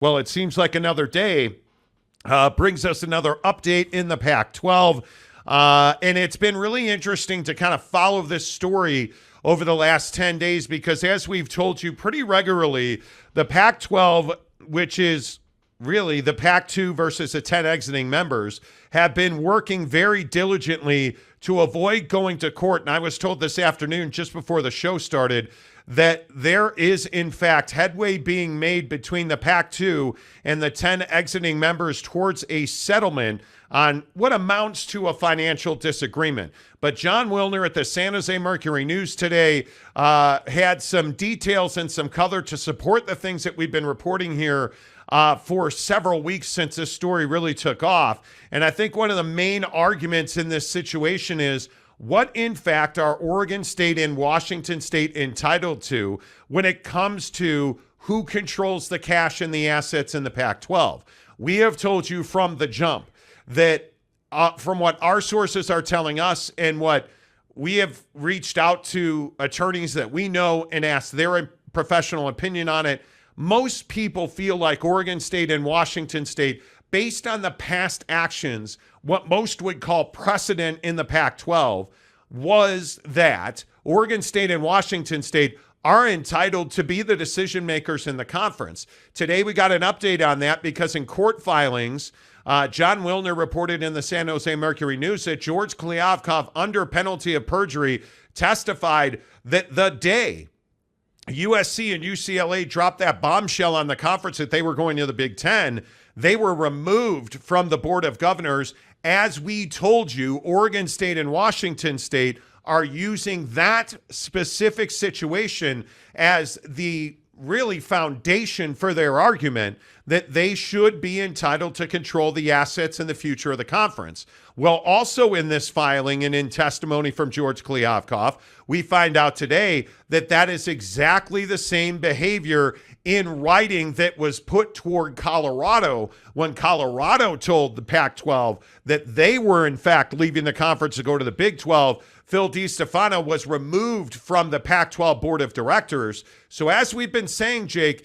Well, it seems like another day brings us another update in the Pac-12. And it's been really interesting to kind of follow this story over the last 10 days because, as we've told you pretty regularly, the Pac-12, which is really the Pac-2 versus the 10 exiting members, have been working very diligently to avoid going to court. And I was told this afternoon, just before the show started, that there is, in fact, headway being made between the Pac-2 and the 10 exiting members towards a settlement on what amounts to a financial disagreement. But John Wilner at the San Jose Mercury News today had some details and some color to support the things that we've been reporting here for several weeks since this story really took off. And I think one of the main arguments in this situation is, what, in fact, are Oregon State and Washington State entitled to when it comes to who controls the cash and the assets in the Pac-12? We have told you from the jump that from what our sources are telling us and what we have reached out to attorneys that we know and asked their professional opinion on it, most people feel like Oregon State and Washington State, based on the past actions, what most would call precedent in the Pac-12, was that Oregon State and Washington State are entitled to be the decision makers in the conference. Today we got an update on that because in court filings, John Wilner reported in the San Jose Mercury News that George Kliavkoff, under penalty of perjury, testified that the day USC and UCLA dropped that bombshell on the conference that they were going to the Big Ten, they were removed from the Board of Governors. As we told you, Oregon State and Washington State are using that specific situation as the really foundation for their argument that they should be entitled to control the assets and the future of the conference. Well, also in this filing and in testimony from George Kliavkoff, we find out today that that is exactly the same behavior in writing that was put toward Colorado when Colorado told the Pac-12 that they were, in fact, leaving the conference to go to the Big 12. Phil DiStefano was removed from the Pac-12 Board of Directors. So as we've been saying, Jake,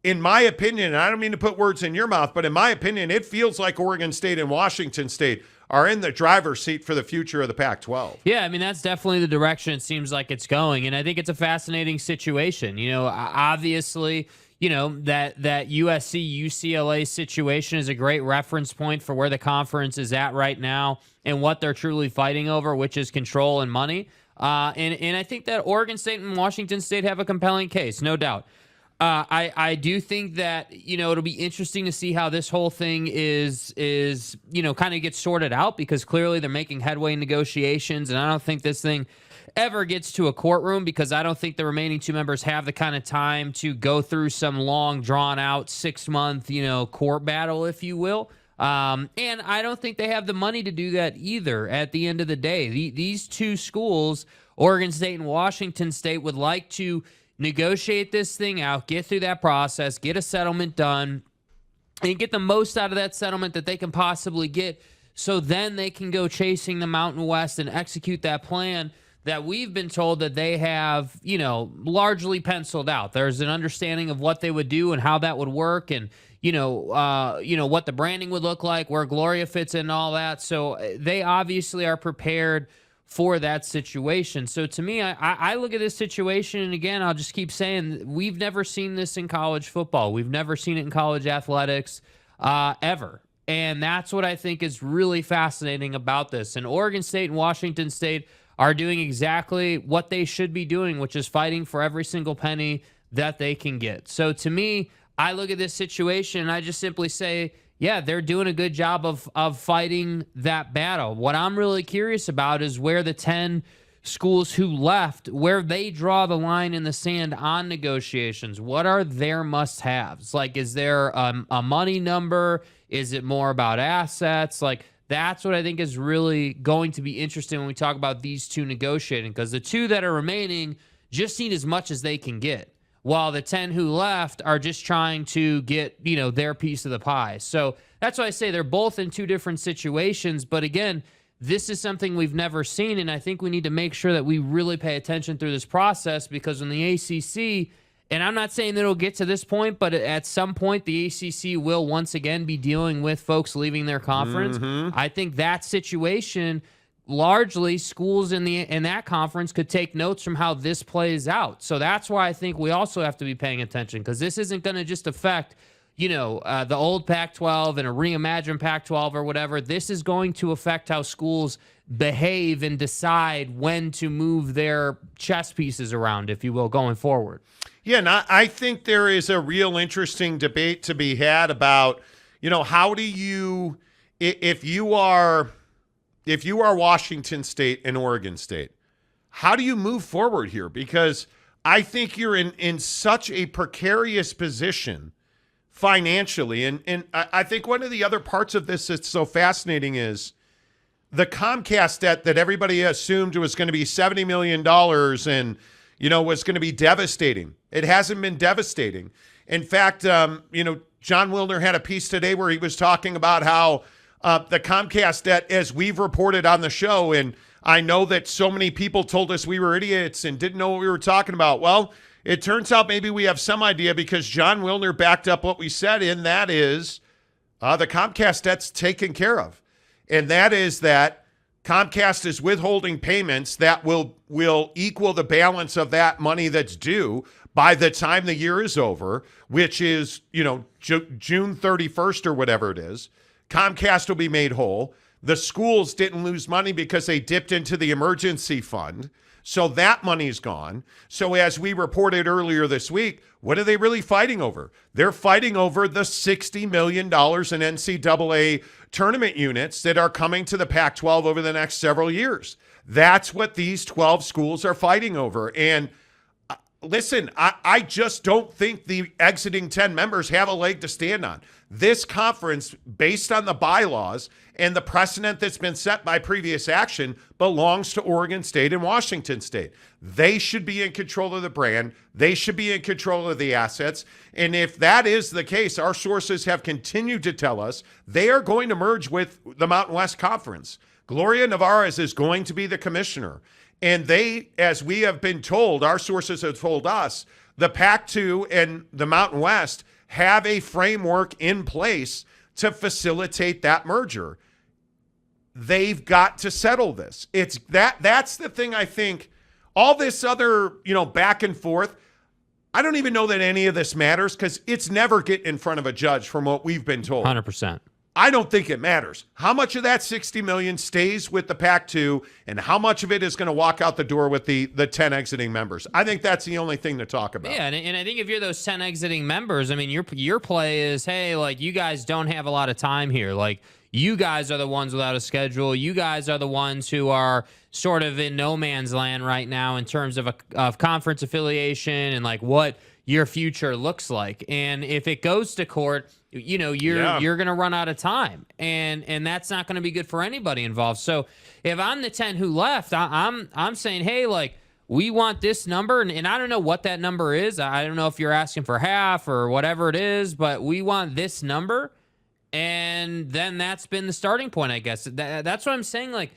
in my opinion, and I don't mean to put words in your mouth, but in my opinion, it feels like Oregon State and Washington State are in the driver's seat for the future of the Pac-12. Yeah, I mean, that's definitely the direction it seems like it's going. And I think it's a fascinating situation. You know, obviously, you know, that USC UCLA situation is a great reference point for where the conference is at right now and what they're truly fighting over, which is control and money. And I think that Oregon State and Washington State have a compelling case, no doubt. I do think that, you know, it'll be interesting to see how this whole thing is you know, kind of gets sorted out, because clearly they're making headway in negotiations, and I don't think this thing ever gets to a courtroom, because I don't think the remaining two members have the kind of time to go through some long, drawn-out 6-month, you know, court battle, if you will. And I don't think they have the money to do that either at the end of the day. These two schools, Oregon State and Washington State, would like to negotiate this thing out, get through that process, get a settlement done, and get the most out of that settlement that they can possibly get, so then they can go chasing the Mountain West and execute that plan that we've been told that they have, you know, largely penciled out. There's an understanding of what they would do and how that would work, and you know, what the branding would look like, where Gloria fits in, and all that. So they obviously are prepared for that situation. So to me, I look at this situation, and again, I'll just keep saying, we've never seen this in college football. We've never seen it in college athletics ever. And that's what I think is really fascinating about this. And Oregon State and Washington State are doing exactly what they should be doing, which is fighting for every single penny that they can get. So to me, I look at this situation and I just simply say, yeah, they're doing a good job of fighting that battle. What I'm really curious about is where the 10 schools who left, where they draw the line in the sand on negotiations. What are their must-haves? Like, is there a money number? Is it more about assets? Like, that's what I think is really going to be interesting when we talk about these two negotiating, because the two that are remaining just need as much as they can get, while the 10 who left are just trying to get, you know, their piece of the pie. So that's why I say they're both in two different situations. But again, this is something we've never seen, and I think we need to make sure that we really pay attention through this process, because when the ACC And I'm not saying that it'll get to this point, but at some point the ACC will once again be dealing with folks leaving their conference. I think that situation, largely schools in that conference could take notes from how this plays out. So that's why I think we also have to be paying attention, because this isn't going to just affect the old Pac-12 and a reimagined Pac-12 or whatever. This is going to affect how schools behave and decide when to move their chess pieces around, if you will, going forward. Yeah, and I think there is a real interesting debate to be had about, how do you, if you are Washington State and Oregon State, how do you move forward here? Because I think you're in such a precarious position financially. And I think one of the other parts of this that's so fascinating is the Comcast debt that everybody assumed was going to be $70 million and, was going to be devastating. It hasn't been devastating. In fact, John Wilner had a piece today where he was talking about how the Comcast debt, as we've reported on the show, and I know that so many people told us we were idiots and didn't know what we were talking about. Well, it turns out maybe we have some idea, because John Wilner backed up what we said, and that is the Comcast debt's taken care of. And that is that Comcast is withholding payments that will equal the balance of that money that's due by the time the year is over, which is, June 31st or whatever it is. Comcast will be made whole. The schools didn't lose money because they dipped into the emergency fund. So that money's gone. So as we reported earlier this week, what are they really fighting over? They're fighting over the $60 million in NCAA tournament units that are coming to the Pac-12 over the next several years. That's what these 12 schools are fighting over. And listen, I just don't think the exiting 10 members have a leg to stand on. This conference, based on the bylaws and the precedent that's been set by previous action, belongs to Oregon State and Washington State. They should be in control of the brand. They should be in control of the assets. And if that is the case, our sources have continued to tell us they are going to merge with the Mountain West Conference. Gloria Nevarez is going to be the commissioner. And they, as we have been told, our sources have told us, the Pac-2 and the Mountain West have a framework in place to facilitate that merger. They've got to settle this. That's the thing. I think all this other, back and forth, I don't even know that any of this matters, because it's never getting in front of a judge from what we've been told. 100%. I don't think it matters. How much of that $60 million stays with the Pac-2 and how much of it is going to walk out the door with the 10 exiting members? I think that's the only thing to talk about. Yeah, and I think if you're those 10 exiting members, I mean, your play is, hey, like, you guys don't have a lot of time here. Like, you guys are the ones without a schedule. You guys are the ones who are sort of in no man's land right now in terms of conference affiliation and, like, what your future looks like. And if it goes to court, you're going to run out of time, and that's not going to be good for anybody involved. So if I'm the 10 who left, I'm saying, hey, like, we want this number, and I don't know what that number is. I don't know if you're asking for half or whatever it is, but we want this number, and then that's been the starting point, I guess. That's what I'm saying, like,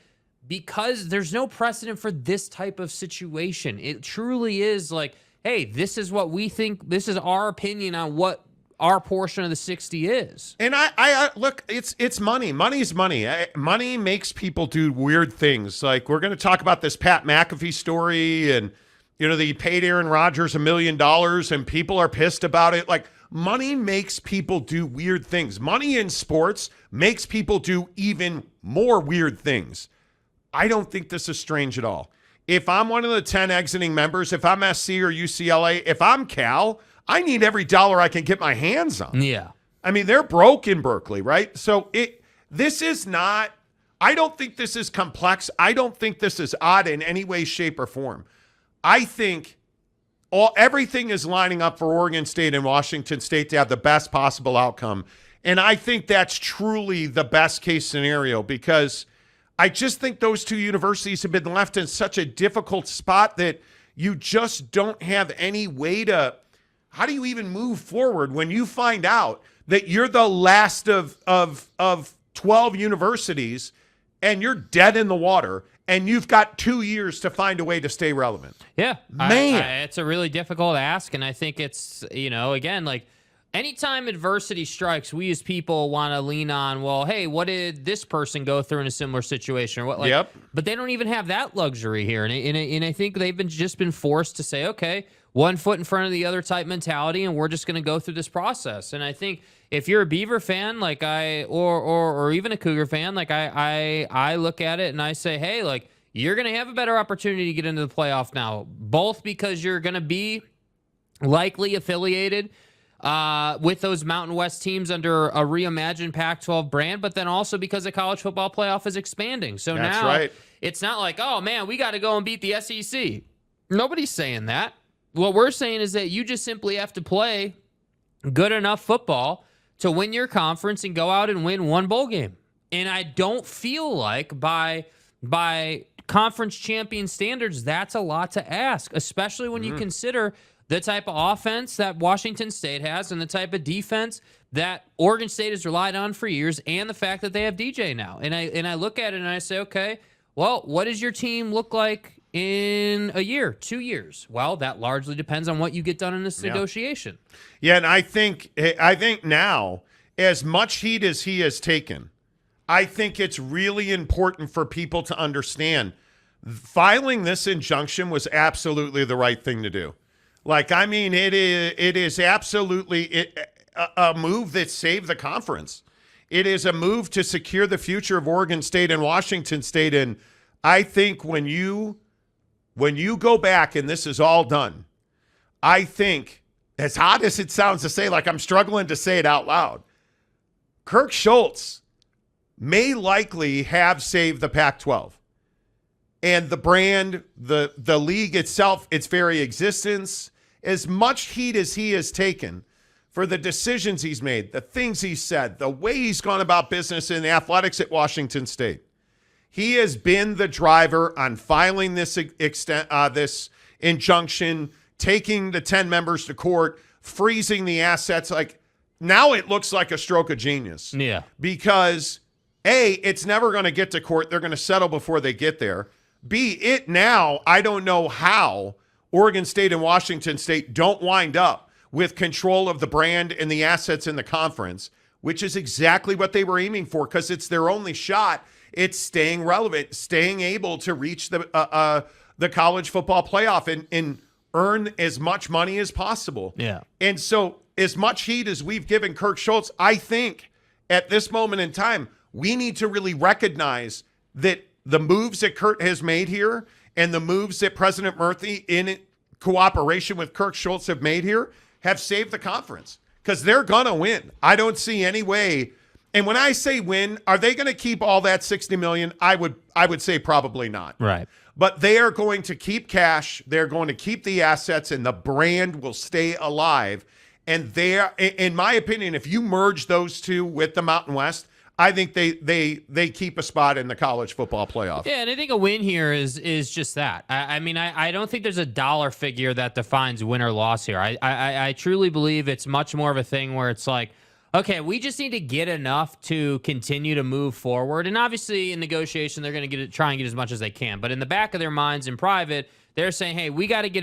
because there's no precedent for this type of situation. It truly is like, hey, this is what we think, this is our opinion on what our portion of the 60 is. And I look, it's money. Money's money. Money makes people do weird things. Like, we're going to talk about this Pat McAfee story, and they paid Aaron Rodgers $1 million and people are pissed about it. Like, money makes people do weird things. Money in sports makes people do even more weird things. I don't think this is strange at all. If I'm one of the 10 exiting members, if I'm SC or UCLA, if I'm Cal, I need every dollar I can get my hands on. Yeah. I mean, they're broke in Berkeley, right? So this is not, I don't think this is complex. I don't think this is odd in any way, shape, or form. I think everything is lining up for Oregon State and Washington State to have the best possible outcome. And I think that's truly the best case scenario, because I just think those two universities have been left in such a difficult spot that you just don't have any way to, how do you even move forward when you find out that you're the last of 12 universities and you're dead in the water and you've got 2 years to find a way to stay relevant. Yeah. Man. It's a really difficult ask, and I think it's, again, like, anytime adversity strikes, we as people want to lean on, well, hey, what did this person go through in a similar situation? Or what? Yep. But they don't even have that luxury here. And I think they've just been forced to say, okay, one foot in front of the other type mentality, and we're just going to go through this process. And I think if you're a Beaver fan, like or even a Cougar fan, like I look at it and I say, hey, like, you're going to have a better opportunity to get into the playoff now, both because you're going to be likely affiliated with those Mountain West teams under a reimagined Pac-12 brand, but then also because the college football playoff is expanding. So That's now right. It's not like, oh, man, we got to go and beat the SEC. Nobody's saying that. What we're saying is that you just simply have to play good enough football to win your conference and go out and win one bowl game. And I don't feel like by conference champion standards, that's a lot to ask, especially when you consider the type of offense that Washington State has and the type of defense that Oregon State has relied on for years, and the fact that they have DJ now. And I look at it and I say, okay, well, what does your team look like in a year, 2 years? Well, that largely depends on what you get done in this negotiation. Yeah, and I think now, as much heat as he has taken, I think it's really important for people to understand filing this injunction was absolutely the right thing to do. Like, I mean, it is absolutely a move that saved the conference. It is a move to secure the future of Oregon State and Washington State. And I think when you go back and this is all done, I think, as odd as it sounds to say, like I'm struggling to say it out loud, Kirk Schultz may likely have saved the Pac-12. And the brand, the league itself, its very existence, as much heat as he has taken for the decisions he's made, the things he's said, the way he's gone about business in athletics at Washington State, he has been the driver on filing this this injunction, taking the 10 members to court, freezing the assets. Like, now it looks like a stroke of genius. Yeah. Because, A, it's never going to get to court. They're going to settle before they get there. B, it now, I don't know how Oregon State and Washington State don't wind up with control of the brand and the assets in the conference, which is exactly what they were aiming for, because it's their only shot. It's staying relevant, staying able to reach the college football playoff and earn as much money as possible. Yeah. And so as much heat as we've given Kirk Schultz, I think at this moment in time, we need to really recognize that the moves that Kurt has made here and the moves that President Murphy in cooperation with Kirk Schultz have made here have saved the conference, because they're going to win. I don't see any way. And when I say win, are they going to keep all that $60 million? I would say probably not. Right. But they are going to keep cash. They're going to keep the assets, and the brand will stay alive. And they're, in my opinion, if you merge those two with the Mountain West, I think they keep a spot in the college football playoff. Yeah, and I think a win here is just that. I mean, I don't think there's a dollar figure that defines win or loss here. I truly believe it's much more of a thing where it's like, okay, we just need to get enough to continue to move forward. And obviously in negotiation, they're going to try and get as much as they can. But in the back of their minds in private, they're saying, hey, we got to get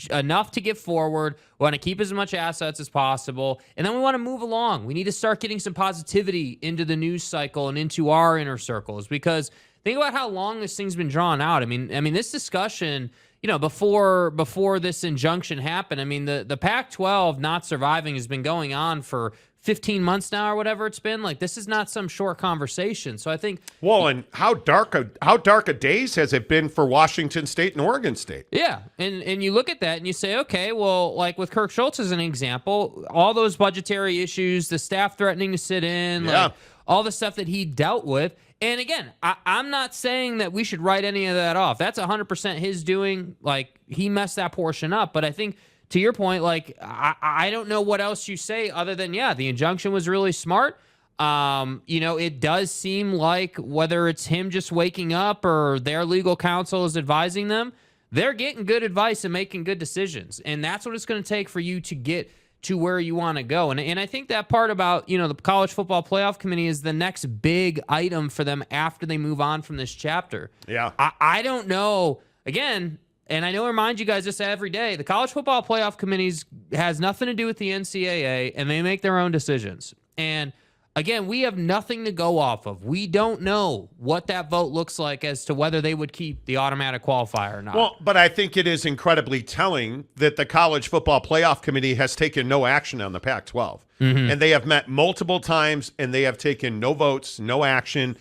enough to get forward. We want to keep as much assets as possible. And then we want to move along. We need to start getting some positivity into the news cycle and into our inner circles, because think about how long this thing's been drawn out. I mean, this discussion, before this injunction happened, I mean, the Pac-12 not surviving has been going on for 15 months now or whatever it's been. Like, this is not some short conversation. So I think, well, and how dark a days has it been for Washington State and Oregon State? Yeah, and you look at that and you say, okay, well, like with Kirk Schultz as an example, all those budgetary issues, the staff threatening to sit in, like all the stuff that he dealt with. And again, I'm not saying that we should write any of that off. That's 100% his doing. Like, he messed that portion up. But I think, to your point, like, I don't know what else you say other than, the injunction was really smart. It does seem like, whether it's him just waking up or their legal counsel is advising them, they're getting good advice and making good decisions. And that's what it's going to take for you to get to where you want to go. And I think that part about, the college football playoff committee is the next big item for them after they move on from this chapter. Yeah. I don't know. Again, and I know I remind you guys this every day, the college football playoff committees has nothing to do with the NCAA, and they make their own decisions. And again, we have nothing to go off of. We don't know what that vote looks like as to whether they would keep the automatic qualifier or not. Well, but I think it is incredibly telling that the College Football Playoff Committee has taken no action on the Pac-12. And they have met multiple times, and they have taken no votes, no action.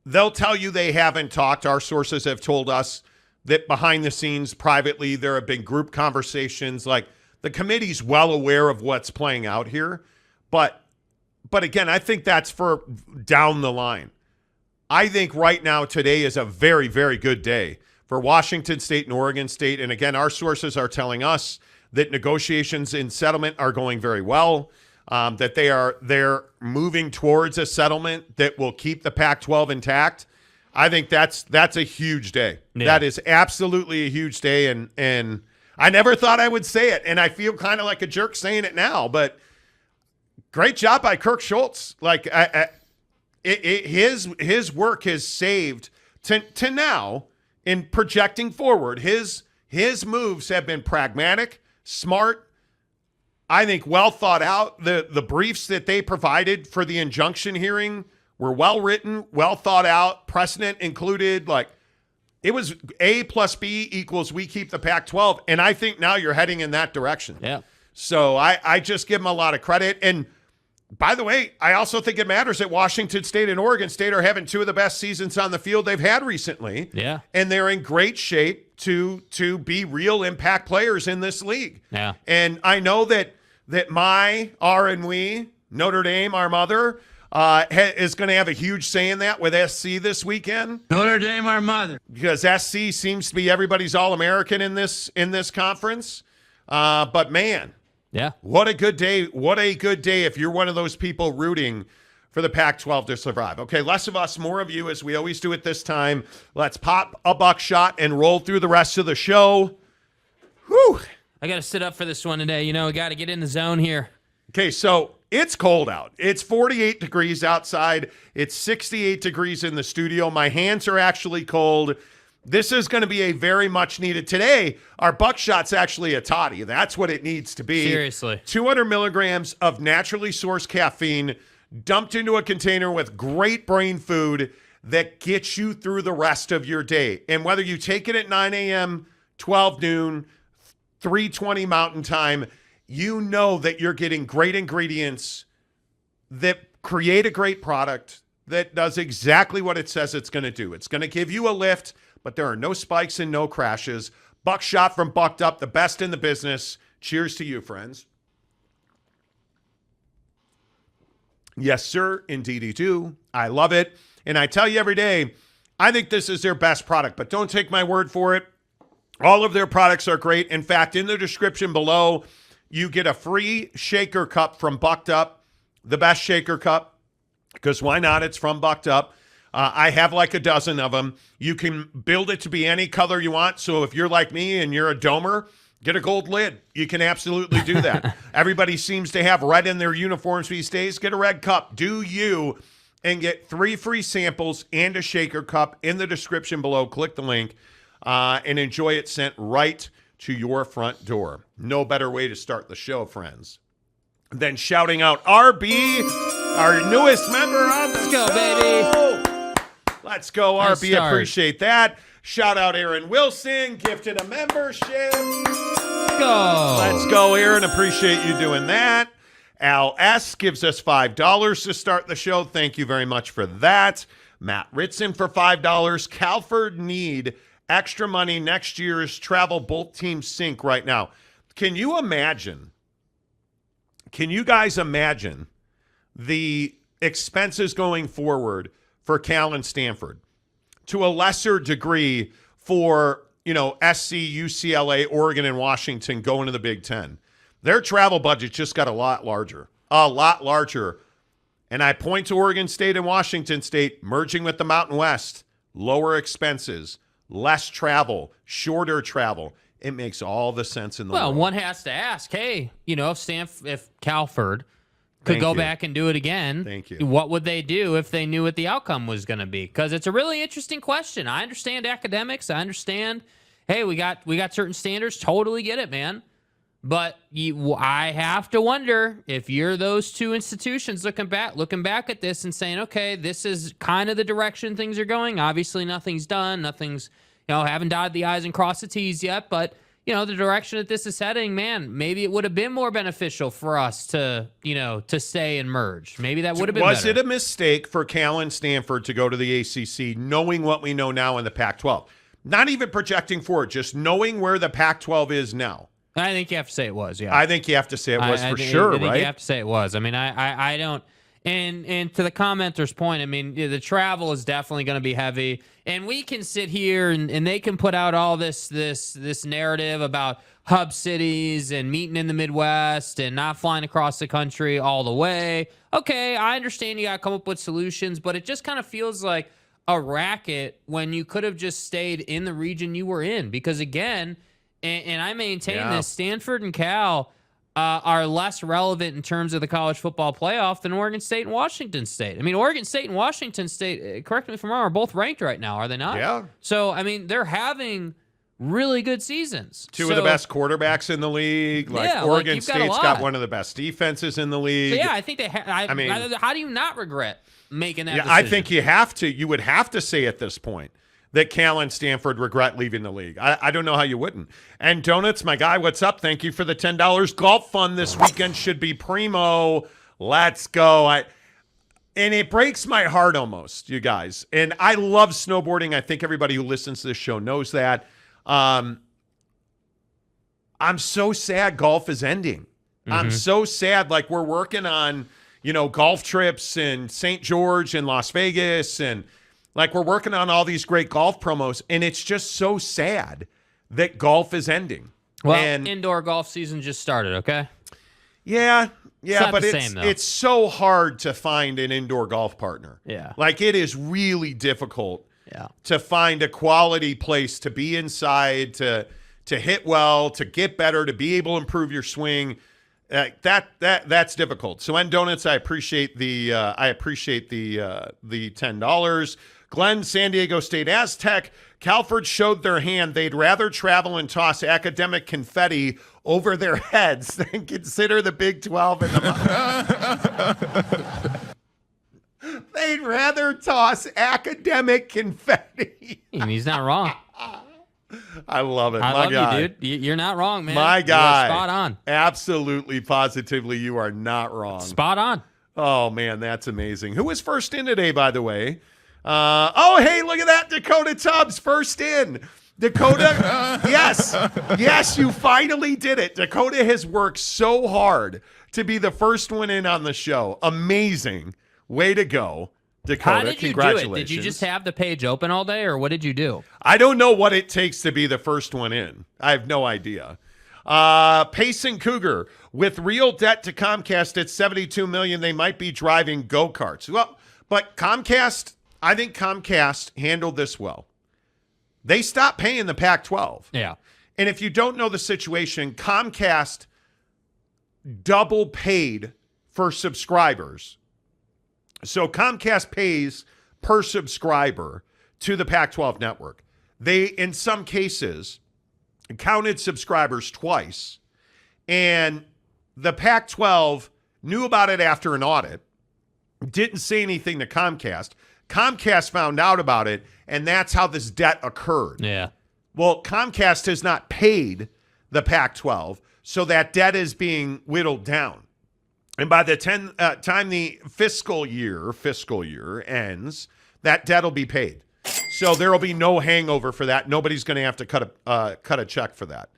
They'll tell you they haven't talked. Our sources have told us that behind the scenes, privately, there have been group conversations. Like, the committee's well aware of what's playing out here. But again, I think that's for down the line. I think right now, today is a very, very good day for Washington State and Oregon State. And again, our sources are telling us that negotiations in settlement are going very well, that they're moving towards a settlement that will keep the Pac-12 intact. I think that's a huge day. Yeah. That is absolutely a huge day. And I never thought I would say it. And I feel kind of like a jerk saying it now, but great job by Kirk Schultz. Like his work has saved to now in projecting forward. His moves have been pragmatic, smart, I think well thought out. The briefs that they provided for the injunction hearing were well written, well thought out, precedent included. Like, it was A plus B equals we keep the Pac-12. And I think now you're heading in that direction. Yeah. So I just give them a lot of credit. And by the way, I also think it matters that Washington State and Oregon State are having two of the best seasons on the field they've had recently. Yeah. And they're in great shape to be real impact players in this league. Yeah. And I know that we, Notre Dame, our mother, is going to have a huge say in that with SC this weekend. Notre Dame, our mother. Because SC seems to be everybody's All-American in this conference. But man, yeah, what a good day. What a good day if you're one of those people rooting for the Pac-12 to survive. Okay, less of us, more of you, as we always do at this time. Let's pop a buckshot and roll through the rest of the show. Whew. I got to sit up for this one today. We got to get in the zone here. Okay, so it's cold out. It's 48 degrees outside. It's 68 degrees in the studio. My hands are actually cold. This is going to be a very much needed. Today, our buckshot's actually a toddy. That's what it needs to be. Seriously. 200 milligrams of naturally sourced caffeine dumped into a container with great brain food that gets you through the rest of your day. And whether you take it at 9 a.m., 12 noon, 3:20 Mountain Time, you know that you're getting great ingredients that create a great product that does exactly what it says it's going to do. It's going to give you a lift, but there are no spikes and no crashes. Buckshot from Bucked Up, the best in the business. Cheers to you, friends. Yes, sir. Indeedy do. I love it. And I tell you every day, I think this is their best product, but don't take my word for it. All of their products are great. In fact, in the description below, you get a free shaker cup from Bucked Up, the best shaker cup, because why not? It's from Bucked Up. I have like a dozen of them. You can build it to be any color you want. So if you're like me and you're a domer, get a gold lid. You can absolutely do that. Everybody seems to have red in their uniforms these days. Get a red cup. Do you, and get 3 free samples and a shaker cup in the description below. Click the link and enjoy it sent right to your front door. No better way to start the show, friends, than shouting out RB, our newest member on the show. Let's go, baby. Let's go, Nice RB. start. Appreciate that. Shout out Aaron Wilson, gifted a membership. Go. Let's go, Aaron. Appreciate you doing that. Al S. gives us $5 to start the show. Thank you very much for that. Matt Ritson for $5. Calford need extra money next year's travel. Both teams sink right now. Can you imagine? Can you guys imagine the expenses going forward for Cal and Stanford? To a lesser degree for, SC, UCLA, Oregon, and Washington going to the Big Ten. Their travel budget just got a lot larger. A lot larger. And I point to Oregon State and Washington State merging with the Mountain West. Lower expenses, less travel, shorter travel. it makes all the sense in the Well, world. one has to ask, hey, if Calford could Thank go you. back and do it again, Thank you. what would they do if they knew what the outcome was going to be? Because it's a really interesting question. I understand academics. I understand, hey, we got certain standards. Totally get it, man. But I have to wonder if you're those two institutions looking back at this and saying, okay, this is kind of the direction things are going. Obviously, nothing's done. Nothing's, haven't dotted the I's and crossed the T's yet. But, the direction that this is heading, man, maybe it would have been more beneficial for us to stay and merge. Maybe that would have been Was better. it a mistake for Cal and Stanford to go to the ACC, knowing what we know now in the Pac-12? Not even projecting forward, just knowing where the Pac-12 is now. I think you have to say it was, yeah. I think you have to say it was for sure, I think right? you have to say it was. I mean, I don't. And to the commenter's point, I mean, the travel is definitely going to be heavy, and we can sit here and they can put out all this narrative about hub cities and meeting in the Midwest and not flying across the country all the way. Okay, I understand you got to come up with solutions, but it just kind of feels like a racket when you could have just stayed in the region you were in, because again. And I maintain this, Stanford and Cal are less relevant in terms of the college football playoff than Oregon State and Washington State. I mean, Oregon State and Washington State, correct me if I'm wrong, are both ranked right now, are they not? Yeah. So, I mean, they're having really good seasons. Two of the best quarterbacks in the league. Oregon State's got one of the best defenses in the league. So, yeah, I think they I mean, how do you not regret making that decision? I think you have to. You would have to say at this point that Cal and Stanford regret leaving the league. I don't know how you wouldn't. And Donuts, my guy, what's up? Thank you for the $10. Golf fund this weekend should be primo. Let's go. And it breaks my heart almost, you guys. And I love snowboarding. I think everybody who listens to this show knows that. I'm so sad golf is ending. Mm-hmm. I'm so sad. Like, we're working on, golf trips in St. George and Las Vegas, and like, we're working on all these great golf promos, and it's just so sad that golf is ending. Well, indoor golf season just started, okay? Yeah, but same, it's so hard to find an indoor golf partner. Yeah. Like, it is really difficult to find a quality place to be inside, to hit well, to get better, to be able to improve your swing. That's difficult. So, and Donuts, I appreciate the $10. Glenn, San Diego State Aztec. Calford showed their hand. They'd rather travel and toss academic confetti over their heads than consider the Big 12 in the They'd rather toss academic confetti. And he's not wrong. I love it. I My love guy. you, dude. You're not wrong, man. My guy. You're spot on. Absolutely, positively, you are not wrong. Spot on. Oh, man, that's amazing. Who was first in today, by the way? Hey, look at that. Dakota Tubbs, first in. Dakota, yes, you finally did it. Dakota has worked so hard to be the first one in on the show. Amazing. Way to go, Dakota. How did you do it? Did you just have the page open all day, or what did you do? I don't know what it takes to be the first one in. I have no idea. Payson Cougar, with real debt to Comcast at $72 million, they might be driving go-karts. Well, but Comcast, I think Comcast handled this well. They stopped paying the Pac-12. Yeah. And if you don't know the situation, Comcast double paid for subscribers. So Comcast pays per subscriber to the Pac-12 network. They, in some cases, counted subscribers twice, and the Pac-12 knew about it after an audit, didn't say anything to Comcast. Comcast found out about it, and that's how this debt occurred. Yeah. Well, Comcast has not paid the Pac-12, so that debt is being whittled down. And by the time the fiscal year ends, that debt will be paid. So there will be no hangover for that. Nobody's going to have to cut a check for that.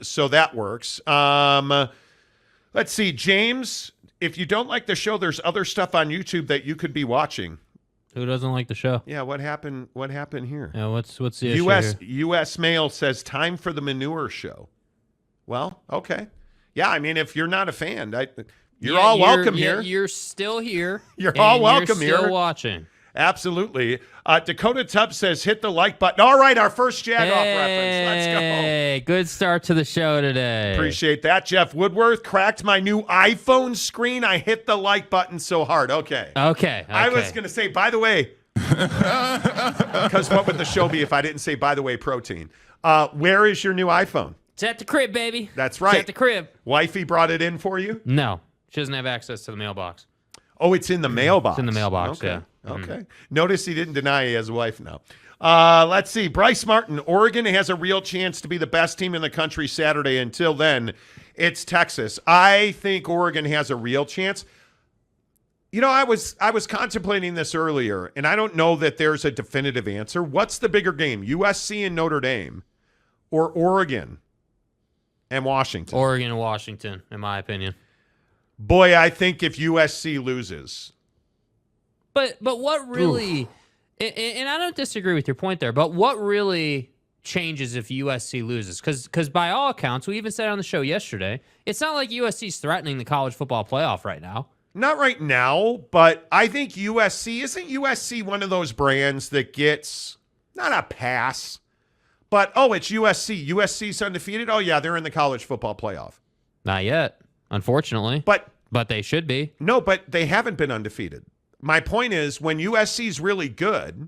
So that works. Let's see, James. If you don't like the show, there's other stuff on YouTube that you could be watching. Who doesn't like the show? Yeah, what happened? What happened here? Yeah, what's the issue here? U.S. Mail says time for the manure show. Well, okay. Yeah, I mean, if you're not a fan, you're all welcome here. You're still here. You're all welcome you're still here. Watching. Absolutely. Dakota Tubb says, hit the like button. All right, our first Jagoff reference. Let's go. Hey, good start to the show today. Appreciate that. Jeff Woodworth cracked my new iPhone screen. I hit the like button so hard. Okay. I was going to say, by the way, because what would the show be if I didn't say, by the way, protein? Where is your new iPhone? It's at the crib, baby. That's right. It's at the crib. Wifey brought it in for you? No. She doesn't have access to the mailbox. Oh, it's in the mailbox. It's in the mailbox, okay. yeah. Okay. Notice he didn't deny he has a wife now. Let's see. Bryce Martin, Oregon has a real chance to be the best team in the country Saturday. Until then, it's Texas. I think Oregon has a real chance. You know, I was contemplating this earlier, and I don't know that there's a definitive answer. What's the bigger game, USC and Notre Dame or Oregon and Washington? Oregon and Washington, in my opinion. Boy, I think if USC loses. But what really, and I don't disagree with your point there, but what really changes if USC loses? Because by all accounts, we even said on the show yesterday, it's not like USC's threatening the college football playoff right now. Not right now, but I think isn't USC one of those brands that gets, not a pass, but, it's USC. USC's undefeated? Oh, yeah, they're in the college football playoff. Not yet, unfortunately. But they should be. No, but they haven't been undefeated. My point is, when USC's really good,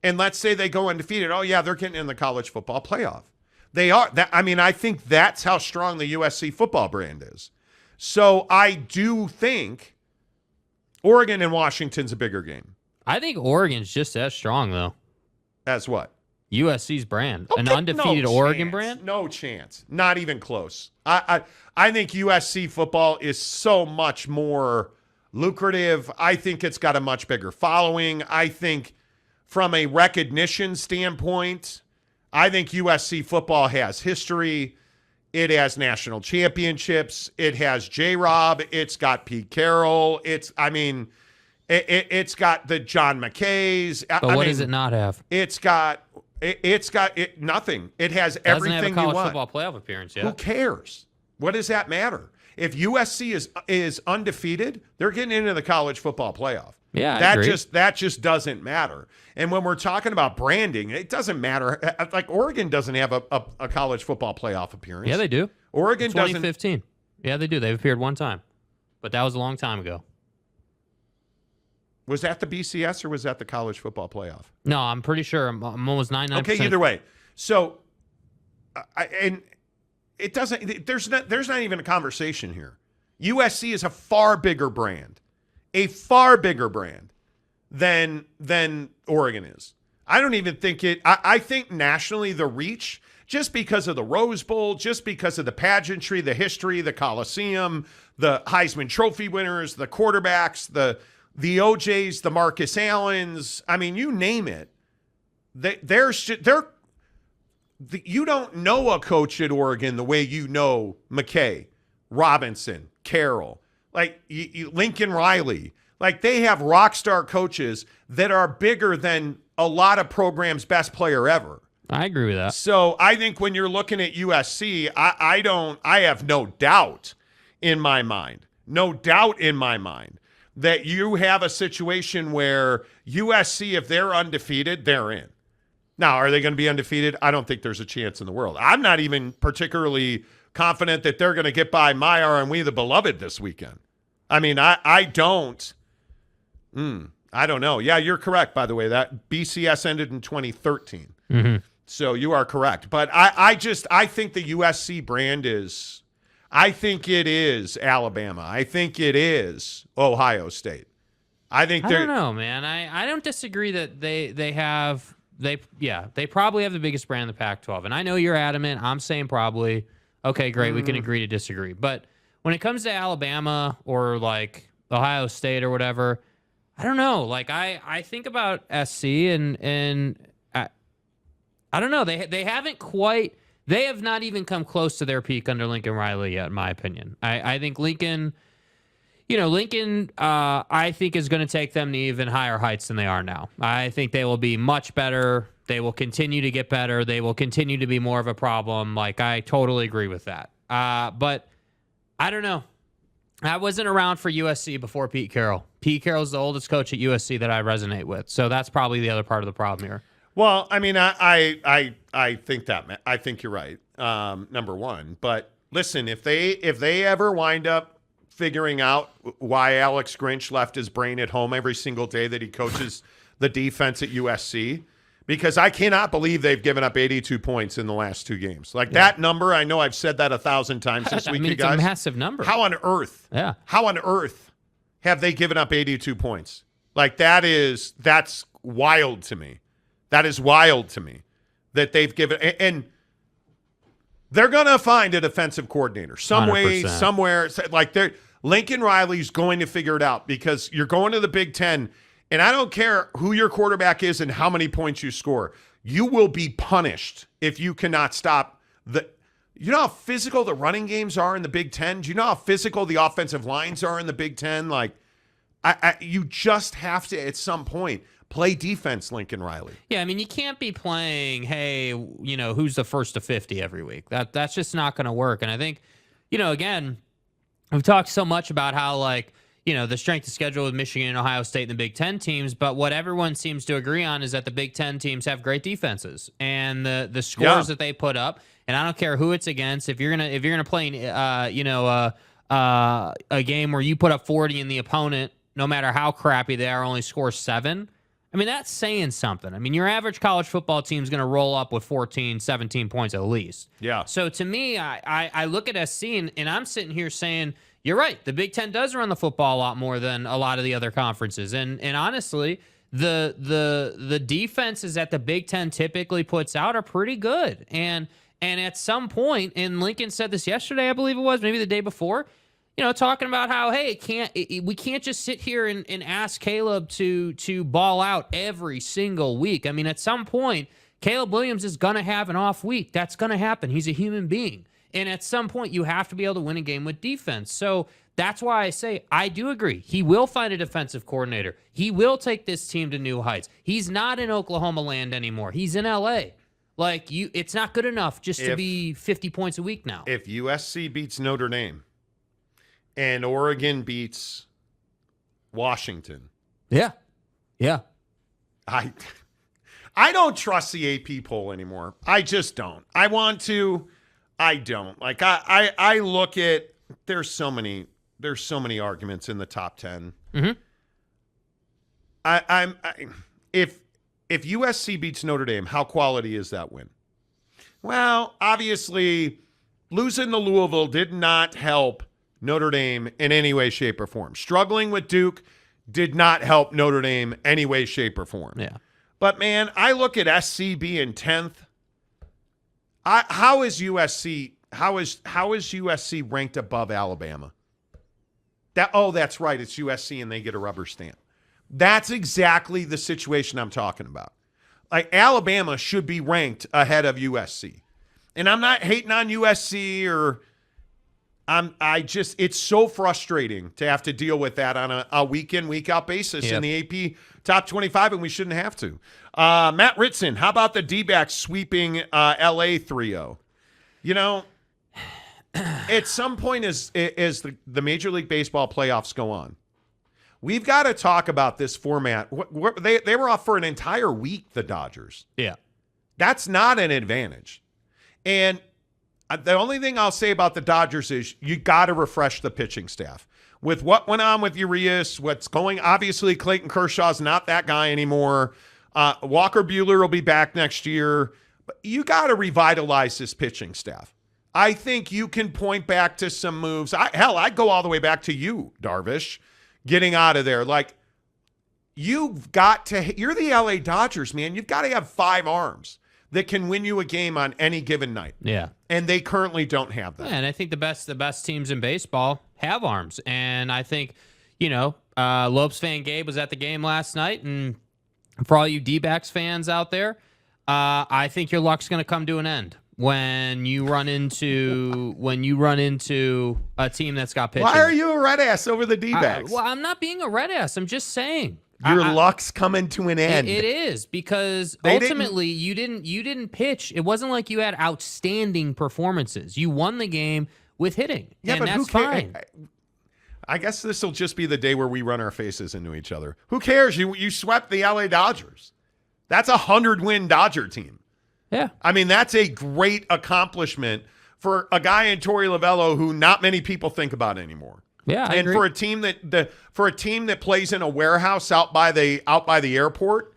and let's say they go undefeated, oh, yeah, they're getting in the college football playoff. They are. I think that's how strong the USC football brand is. So I do think Oregon and Washington's a bigger game. I think Oregon's just as strong, though. As what? USC's brand. Okay, an undefeated Oregon brand? No chance. Not even close. I think USC football is so much more lucrative. I think it's got a much bigger following. I think from a recognition standpoint, I think USC football has history. It has national championships. It has J-Rob. It's got Pete Carroll. It's got the John McKays. But what does it not have? It's got nothing. It has everything you want. Doesn't have a college football playoff appearance yet. Who cares? What does that matter? If USC is undefeated, they're getting into the college football playoff. Yeah, that just doesn't matter. And when we're talking about branding, it doesn't matter. Like Oregon doesn't have a college football playoff appearance. Yeah, they do. Oregon doesn't. 2015. Yeah, they do. They've appeared one time, but that was a long time ago. Was that the BCS or was that the college football playoff? No, I'm pretty sure. I'm almost 99%. Okay, either way. So, it doesn't. There's not even a conversation here. USC is a far bigger brand than Oregon is. I don't even think it. I think nationally the reach, just because of the Rose Bowl, just because of the pageantry, the history, the Coliseum, the Heisman Trophy winners, the quarterbacks, the OJs, the Marcus Allens. I mean, you name it. You don't know a coach at Oregon the way you know McKay, Robinson, Carroll, like Lincoln Riley. Like they have rock star coaches that are bigger than a lot of programs' best player ever. I agree with that. So I think when you're looking at USC, I have no doubt in my mind that you have a situation where USC, if they're undefeated, they're in. Now, are they going to be undefeated? I don't think there's a chance in the world. I'm not even particularly confident that they're going to get by Maiar and We the Beloved this weekend. I mean, I don't know. Yeah, you're correct, by the way. That BCS ended in 2013. Mm-hmm. So you are correct. But I think the USC brand is, I think it is Alabama. I think it is Ohio State. I don't know, man. I don't disagree that they probably have the biggest brand in the Pac-12. And I know you're adamant. I'm saying probably. Okay, great. We can agree to disagree. But when it comes to Alabama or like Ohio State or whatever, I don't know. Like I think about SC and I don't know. They haven't quite. They have not even come close to their peak under Lincoln Riley yet, in my opinion. I think Lincoln. I think is going to take them to even higher heights than they are now. I think they will be much better. They will continue to get better. They will continue to be more of a problem. Like, I totally agree with that. But I don't know. I wasn't around for USC before Pete Carroll. Pete Carroll's the oldest coach at USC that I resonate with. So that's probably the other part of the problem here. Well, I mean, I think you're right. Number one, but listen, if they ever wind up figuring out why Alex Grinch left his brain at home every single day that he coaches the defense at USC, because I cannot believe they've given up 82 points in the last 2 games. Like that number, I know I've said that 1,000 times this week, you guys. It's a massive number. How on earth? Yeah. How on earth have they given up 82 points? Like that's wild to me. That is wild to me that they've given, and they're going to find a defensive coordinator some way, 100%. somewhere. Like Lincoln Riley's going to figure it out, because you're going to the Big Ten, and I don't care who your quarterback is and how many points you score. You will be punished if you cannot stop the. You know how physical the running games are in the Big Ten? Do you know how physical the offensive lines are in the Big Ten? Like, you just have to, at some point, play defense, Lincoln Riley. Yeah, I mean, you can't be playing, hey, who's the first to 50 every week. That's just not going to work. And I think, again, we've talked so much about how, like, the strength of schedule with Michigan and Ohio State and the Big Ten teams, but what everyone seems to agree on is that the Big Ten teams have great defenses, and the scores that they put up. And I don't care who it's against. If you're gonna play, a game where you put up 40 and the opponent, no matter how crappy they are, only scores 7. I mean, that's saying something. I mean, your average college football team is going to roll up with 14, 17 points at least. Yeah. So to me, I look at SC and I'm sitting here saying, you're right. The Big Ten does run the football a lot more than a lot of the other conferences. And honestly, the defenses that the Big Ten typically puts out are pretty good. And at some point, and Lincoln said this yesterday, I believe it was, maybe the day before, talking about how, hey, we can't just sit here and ask Caleb to ball out every single week. I mean, at some point, Caleb Williams is going to have an off week. That's going to happen. He's a human being. And at some point, you have to be able to win a game with defense. So that's why I say I do agree. He will find a defensive coordinator. He will take this team to new heights. He's not in Oklahoma land anymore. He's in L.A. Like, it's not good enough just to be 50 points a week now. If USC beats Notre Dame and Oregon beats Washington. Yeah. I don't trust the AP poll anymore. I just don't. I want to. I don't. Like, I look at, there's so many arguments in the top 10. Mm-hmm. If USC beats Notre Dame, how quality is that win? Well, obviously, losing to Louisville did not help Notre Dame in any way, shape, or form. Struggling with Duke did not help Notre Dame any way, shape, or form. Yeah. But, man, I look at SC being 10th. How is USC ranked above Alabama? That's right. It's USC and they get a rubber stamp. That's exactly the situation I'm talking about. Like, Alabama should be ranked ahead of USC. And I'm not hating on USC or it's so frustrating to have to deal with that on a week in, week out basis in the AP top 25, and we shouldn't have to. Matt Ritson, how about the D-backs sweeping LA 3-0? At some point as the Major League Baseball playoffs go on, we've got to talk about this format. They were off for an entire week, the Dodgers. Yeah. That's not an advantage. And the only thing I'll say about the Dodgers is you got to refresh the pitching staff. With what went on with Urias, obviously Clayton Kershaw's not that guy anymore. Walker Buehler will be back next year. But you got to revitalize this pitching staff. I think you can point back to some moves. I'd go all the way back to you, Darvish, getting out of there. Like, you're the LA Dodgers, man. You've got to have 5 arms that can win you a game on any given night. Yeah. And they currently don't have that. Yeah, and I think the best teams in baseball have arms. And I think, Lopes fan Gabe was at the game last night, and for all you D-backs fans out there, I think your luck's going to come to an end when you run into a team that's got pitching. Why are you a red ass over the D-backs? Well, I'm not being a red ass. I'm just saying. Your luck's coming to an end. It is, because ultimately you didn't pitch. It wasn't like you had outstanding performances. You won the game with hitting, and that's fine. I guess this will just be the day where we run our faces into each other. Who cares? You swept the LA Dodgers. That's a 100-win Dodger team. Yeah. I mean, that's a great accomplishment for a guy in Torey Lovello who not many people think about anymore. Yeah, I and agree. for a team that plays in a warehouse out by the airport,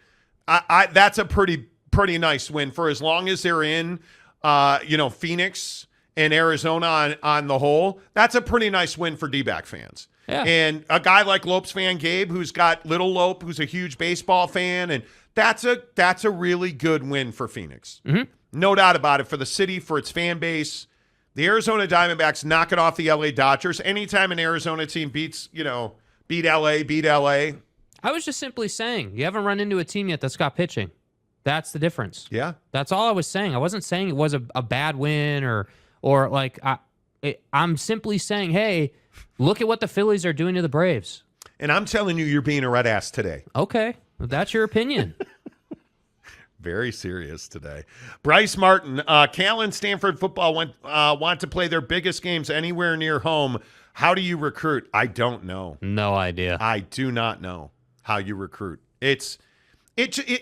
that's a pretty nice win for as long as they're in Phoenix and Arizona on the whole. That's a pretty nice win for D-back fans. Yeah. And a guy like Lopes fan Gabe, who's got little Lope, who's a huge baseball fan, and that's a really good win for Phoenix. Mm-hmm. No doubt about it, for the city, for its fan base. The Arizona Diamondbacks knocking off the LA Dodgers. Anytime an Arizona team beat LA. I was just simply saying, you haven't run into a team yet that's got pitching. That's the difference. Yeah. That's all I was saying. I wasn't saying it was a bad win or like I'm simply saying, hey, look at what the Phillies are doing to the Braves. And I'm telling you, you're being a red ass today. Okay. That's your opinion. Very serious today. Bryce Martin, Cal and Stanford football want to play their biggest games anywhere near home. How do you recruit? I don't know. No idea. I do not know how you recruit. It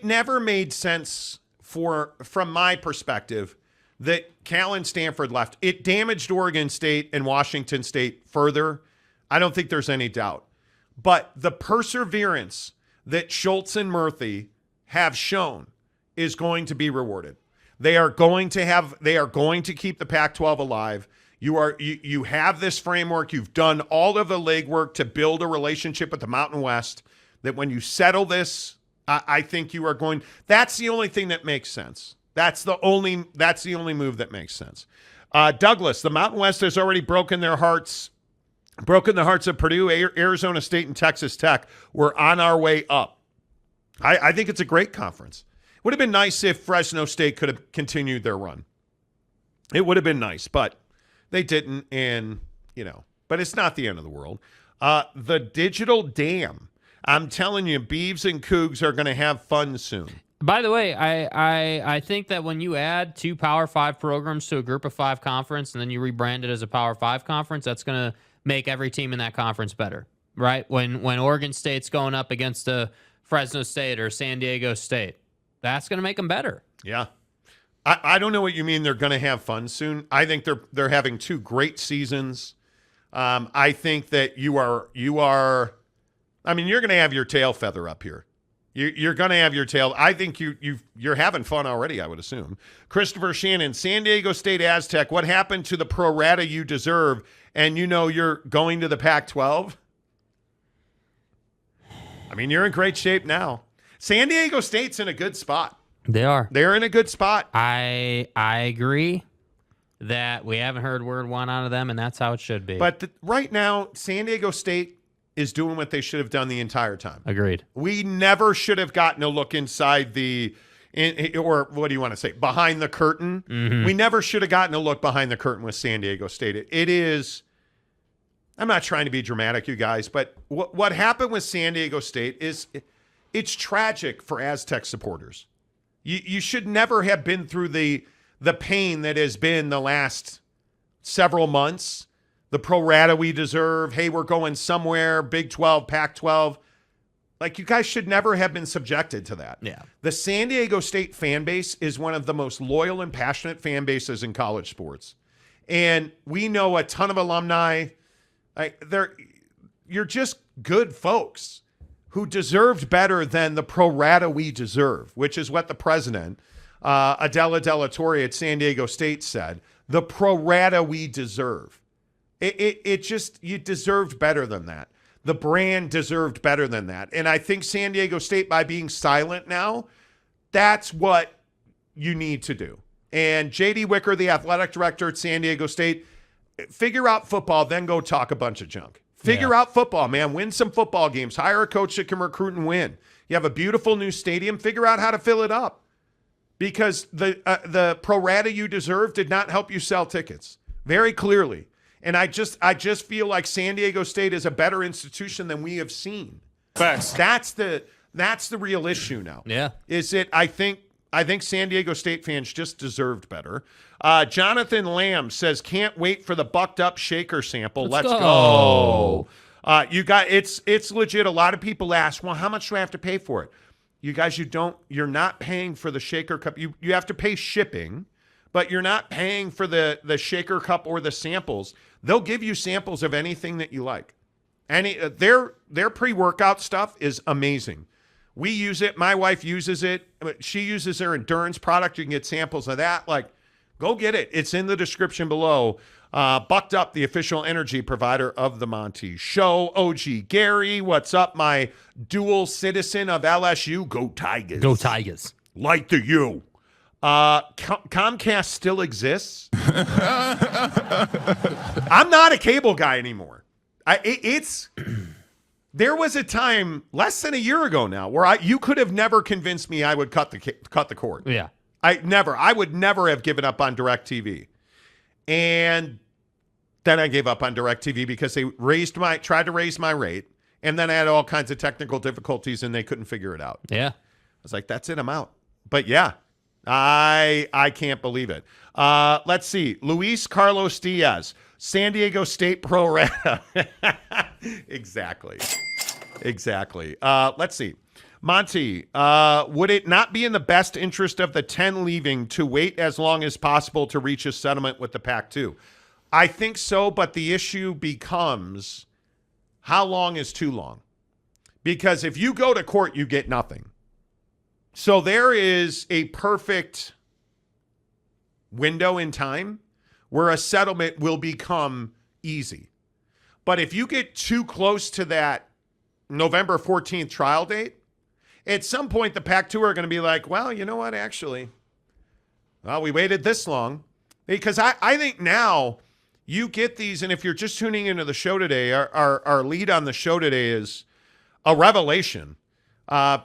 never made sense from my perspective that Cal and Stanford left. It damaged Oregon State and Washington State further. I don't think there's any doubt. But the perseverance that Schultz and Murphy have shown is going to be rewarded. They are going to keep the Pac-12 alive. You have this framework. You've done all of the legwork to build a relationship with the Mountain West, that when you settle this, I think you are going. That's the only thing that makes sense. That's the only move that makes sense. Douglas, the Mountain West has already broken the hearts of Purdue, Arizona State, and Texas Tech. We're on our way up. I think it's a great conference. Would have been nice if Fresno State could have continued their run. It would have been nice, but they didn't, and but it's not the end of the world. The digital dam. I'm telling you, Beavs and Cougs are going to have fun soon. By the way, I think that when you add 2 Power 5 programs to a Group of 5 conference and then you rebrand it as a Power 5 conference, that's going to make every team in that conference better, right? When Oregon State's going up against a Fresno State or San Diego State, that's going to make them better. Yeah. I don't know what you mean they're going to have fun soon. I think they're having 2 great seasons. I think that you are I mean, you're going to have your tail feather up here. You're going to have your tail. I think you're having fun already, I would assume. Christopher Shannon, San Diego State Aztec, what happened to the pro rata you deserve? And you're going to the Pac-12? I mean, you're in great shape now. San Diego State's in a good spot. They are. They're in a good spot. I agree that we haven't heard word one out of them, and that's how it should be. But right now, San Diego State is doing what they should have done the entire time. Agreed. We never should have gotten a look inside or what do you want to say, behind the curtain. Mm-hmm. We never should have gotten a look behind the curtain with San Diego State. It is, I'm not trying to be dramatic, you guys, but what happened with San Diego State is it's tragic for Aztec supporters. You should never have been through the pain that has been the last several months. The pro rata we deserve. Hey, we're going somewhere. Big 12, Pac-12. Like, you guys should never have been subjected to that. Yeah. The San Diego State fan base is one of the most loyal and passionate fan bases in college sports. And we know a ton of alumni. You're just good folks who deserved better than the pro rata we deserve, which is what the president, Adela Della Torre at San Diego State, said. The pro rata we deserve. It just, you deserved better than that. The brand deserved better than that. And I think San Diego State, by being silent now, that's what you need to do. And J.D. Wicker, the athletic director at San Diego State, figure out football, then go talk a bunch of junk. Figure out football, man. Win some football games. Hire a coach that can recruit and win. You have a beautiful new stadium. Figure out how to fill it up. Because the pro rata you deserve did not help you sell tickets. Very clearly. And I just feel like San Diego State is a better institution than we have seen. Facts. That's the real issue now. Yeah. Is it? I think San Diego State fans just deserved better. Jonathan Lamb says, can't wait for the bucked up shaker sample. Let's go. It's legit. A lot of people ask, well, how much do I have to pay for it? You guys, you're not paying for the shaker cup. You have to pay shipping, but you're not paying for the shaker cup or the samples. They'll give you samples of anything that you like. Their pre-workout stuff is amazing. We use it. My wife uses it. She uses their endurance product. You can get samples of that. Like, go get it. It's in the description below. Bucked Up, the official energy provider of the Monty Show. OG Gary, what's up, my dual citizen of LSU? Go Tigers. Go Tigers. Like the U. Comcast still exists. I'm not a cable guy anymore. There was a time less than a year ago now where you could have never convinced me I would cut the cord. Yeah. I would never have given up on DirecTV. And then I gave up on DirecTV because they tried to raise my rate, and then I had all kinds of technical difficulties and they couldn't figure it out. Yeah. I was like, that's it, I'm out. But yeah, I can't believe it. Let's see. Luis Carlos Diaz, San Diego State Pro Rata. Exactly. Let's see. Monty, would it not be in the best interest of the 10 leaving to wait as long as possible to reach a settlement with the PAC-2? I think so, but the issue becomes how long is too long? Because if you go to court, you get nothing. So there is a perfect window in time where a settlement will become easy. But if you get too close to that November 14th trial date, at some point the PAC-2 are going to be like, well, you know what, actually, well, we waited this long. Because I think now you get these, and if you're just tuning into the show today, our lead on the show today is a revelation. John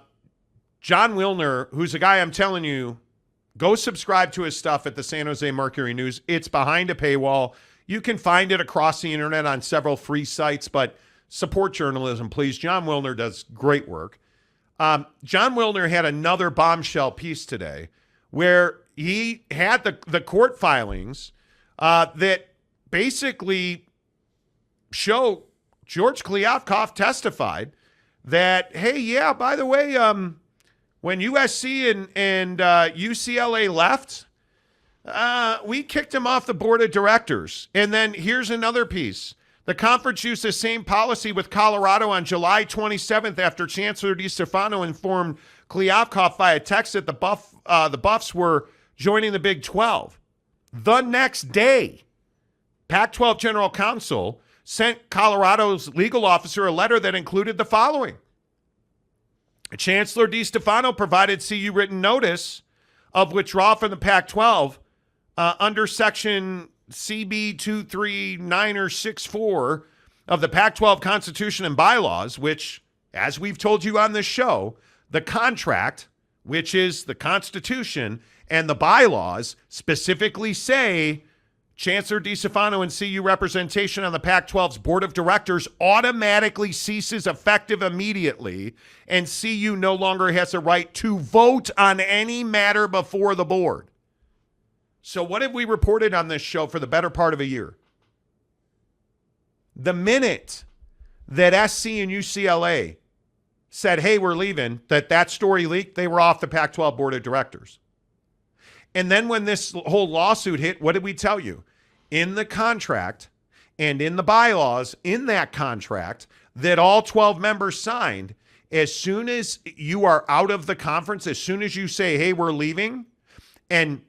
Wilner, who's a guy I'm telling you, go subscribe to his stuff at the San Jose Mercury News. It's behind a paywall. You can find it across the internet on several free sites, but support journalism, please. John Wilner does great work. John Wilner had another bombshell piece today where he had the court filings that basically show George Kliavkoff testified that, hey, yeah, by the way, when USC and UCLA left, we kicked him off the board of directors. And then here's another piece. The conference used the same policy with Colorado on July 27th after Chancellor DeStefano informed Kliavkoff via text that the Buffs were joining the Big 12. The next day, Pac-12 General Counsel sent Colorado's legal officer a letter that included the following. Chancellor DeStefano provided CU written notice of withdrawal from the Pac-12 under Section CB 239 or 64 of the Pac-12 Constitution and bylaws, which, as we've told you on this show, the contract, which is the Constitution, and the bylaws specifically say Chancellor DeStefano and CU representation on the Pac-12's board of directors automatically ceases effective immediately, and CU no longer has a right to vote on any matter before the board. So what have we reported on this show for the better part of a year? The minute that SC and UCLA said, hey, we're leaving, that story leaked, they were off the Pac-12 board of directors. And then when this whole lawsuit hit, what did we tell you? In the contract and in the bylaws, in that contract that all 12 members signed, as soon as you are out of the conference, as soon as you say, hey, we're leaving, and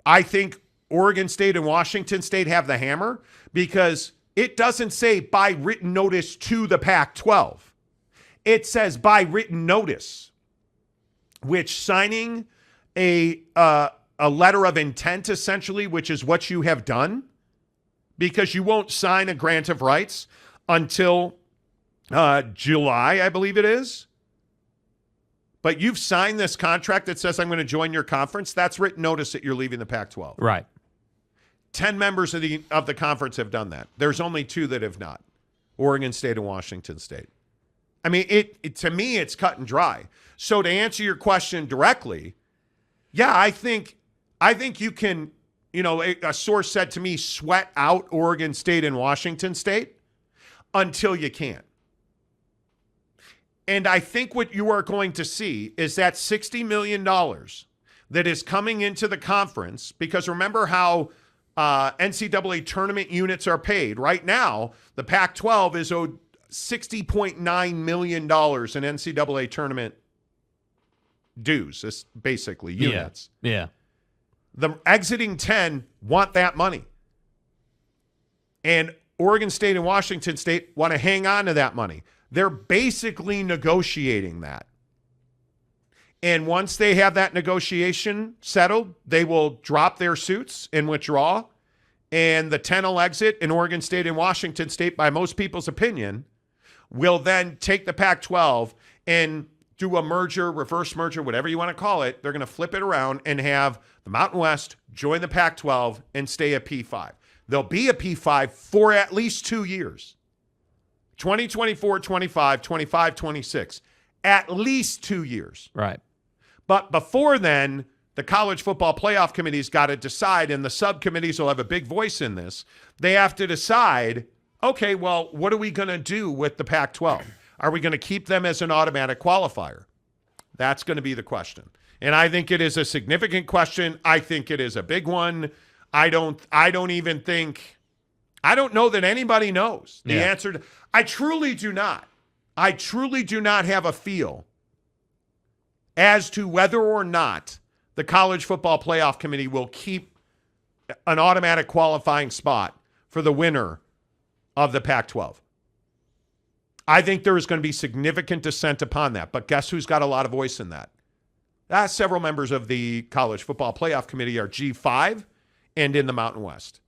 I think Oregon State and Washington State have the hammer because it doesn't say by written notice to the Pac-12. It says by written notice, which signing a letter of intent, essentially, which is what you have done, because you won't sign a grant of rights until July, I believe it is. But you've signed this contract that says I'm going to join your conference. That's written notice that you're leaving the Pac-12. Right. 10 members of the conference have done that. There's only 2 that have not. Oregon State and Washington State. I mean, to me, it's cut and dry. So to answer your question directly, yeah, I think you can, a source said to me, sweat out Oregon State and Washington State until you can't. And I think what you are going to see is that $60 million that is coming into the conference, because remember how NCAA tournament units are paid. Right now, the Pac-12 is owed $60.9 million in NCAA tournament dues, it's basically units. Yeah. The exiting 10 want that money. And Oregon State and Washington State want to hang on to that money. They're basically negotiating that. And once they have that negotiation settled, they will drop their suits and withdraw. And the 10 will exit, and Oregon State and Washington State, by most people's opinion, will then take the Pac-12 and do a merger, reverse merger, whatever you want to call it. They're going to flip it around and have the Mountain West join the Pac-12 and stay a P5. They'll be a P5 for at least 2 years. 2024, 25, 25, 26. At least 2 years. Right. But before then, the College Football Playoff Committee's got to decide, and the subcommittees will have a big voice in this. They have to decide, okay, well, what are we going to do with the Pac-12? Are we going to keep them as an automatic qualifier? That's going to be the question. And I think it is a significant question. I think it is a big one. I don't know that anybody knows the answer. I truly do not. I truly do not have a feel as to whether or not the College Football Playoff Committee will keep an automatic qualifying spot for the winner of the Pac-12. I think there is going to be significant dissent upon that. But guess who's got a lot of voice in that? Several members of the College Football Playoff Committee are G5 and in the Mountain West.